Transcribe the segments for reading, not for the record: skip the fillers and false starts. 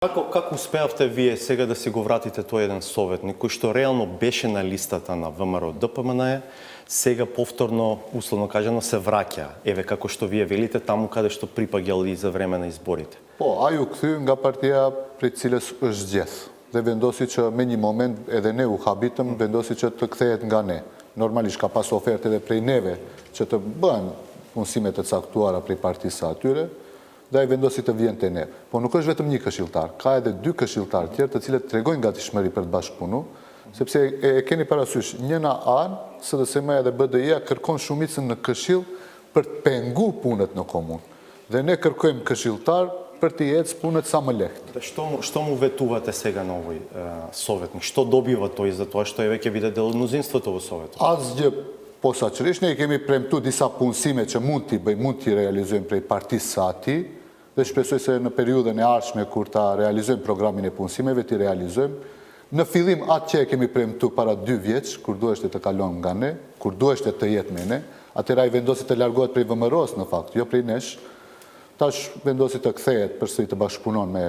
Како успеавте вие сега да си го вратите тој еден советник кој што реално беше на листата на ВМРО ДПМН, сега повторно, условно кажано, се враќа, еве како што вие велите, таму каде што припаѓал и за време на изборите? Po, ai u kthy nga partia prej cilës është zgjedh dhe vendosi që me një moment edhe ne u habitëm, vendosi që të kthehet nga ne. Normalisht ka pas oferte edhe prej neve që të bëhen punësime të caktuara prej partisë atyre, dhe ai vendosi të vjen te ne. Po nuk është vetëm një këshilltar, ka edhe dy këshilltarë tjerë të cilët tregojnë gatishmëri për të bashkëpunu, sepse e keni parasysh, njëna anë, SDSM-ja dhe BDI-ja kërkon shumicën në këshill për të pengu punët në komunë. Dhe ne kërkojmë këshilltar për të ecë punët sa më lehtë. Што му ветувате сега на овој советник? Што добива тој за тоа што еве ќе биде дел од мнозинството во советот? Asgjë posaçërisht, ne i kemi premtu disa punësime që mund t'i bëjmë, mund t'i realizojmë prej partisë së ati, dhe shpresoj se në periudhën e ardhshme kur ta realizojmë programin e punësimeve, t'i realizojmë. Në fillim atë që e kemi premtu para 2 vjeç, kur duheshte të kalon nga ne, kur duheshte të jetë me ne, atëherë ai vendosi të largohet prej VMRO-s në fakt, jo prej nesh. Tash vendosi të kthehet përsëri të bashkëpunon me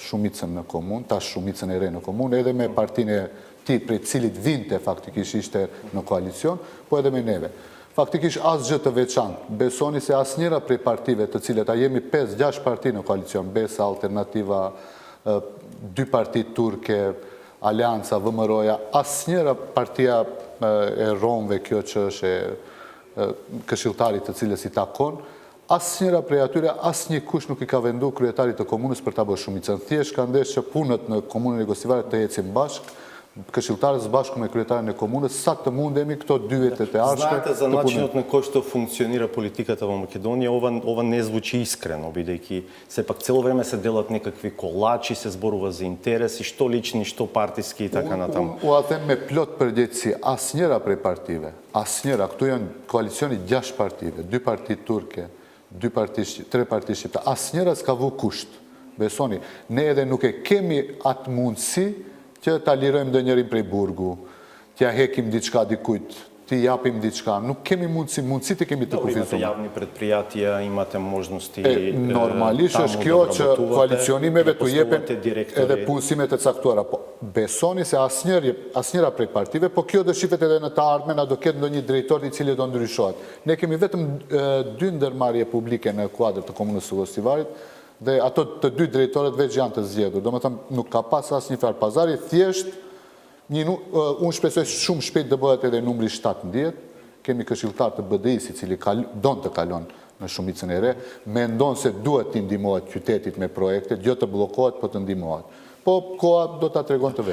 shumicën në komunë, tash shumicën e re në komunë, edhe me partinë e tij prej cilit vinte faktikisht ishte në koalicion, po edhe me neve. Faktikisht asgjë të veçantë. Besoni se asnjëra prej partive të cilet, a jemi 5-6 parti në koalicion, Besa, Alternativa, 2 parti turke, Alianca, VMRO-ja, asnjëra partia e Romëve, kjo që është këshilltarit të cilës i takon, asnjëra prej atyre, asnjë kush nuk i ka vendu kryetarit të komunës për ta bërë shumicën. Thjesht ka ndesh që punët në komunën e Gostivare të ecin bashkë, këshilltarës bashkë me kryetarin e komunës, sa të mundemi këto 2 vjetet e ardhshme. Знаете за начинот на кој што функционира политиката во Македонија, ова не звучи искрено, бидејќи сепак цело време се делат некакви колачи, се зборува за интереси, што лични, што партиски и така натаму. U a them me plot përgjegjësi, asnjëra prej partive, asnjëra, këtu janë koalicioni 6 partive, 2 parti turke, 3 parti shqiptare, asnjëra s'ka vu kusht. Besoni, ne edhe nuk e kemi atë mundësi që ta lirojmë ndonjërin prej burgu, t'ja hekim diçka dikujt, t'i japim diçka. Nuk kemi mundësi të kemi të kufizuar. Имате јавни предпријатија, имате можности. Normalisht është kjo që koalicionimeve t'u jepen edhe punësimet e caktuara. Po, besoni se asnjëra prej partive, po kjo do shifet edhe në të ardhmen, a do ketë ndonjë drejtor i cili do ndryshohet. Ne kemi vetëm 2 ndërmarrje publike në kuadër të komunës së Gostivarit, dhe ato të 2 drejtorët veç janë të zgjedhur. Do me thëmë, nuk ka pas asnjë farë pazari, thjesht, unë shpresoj shumë shpejt të bëhet edhe numri 17, kemi këshilltar të BDI-s i cili don të kalon në shumicën e re, mendon se duhet të ndihmohet qytetit me projekte, jo të bllokohet, po të ndihmohet. Po koha do ta tregon të vetë.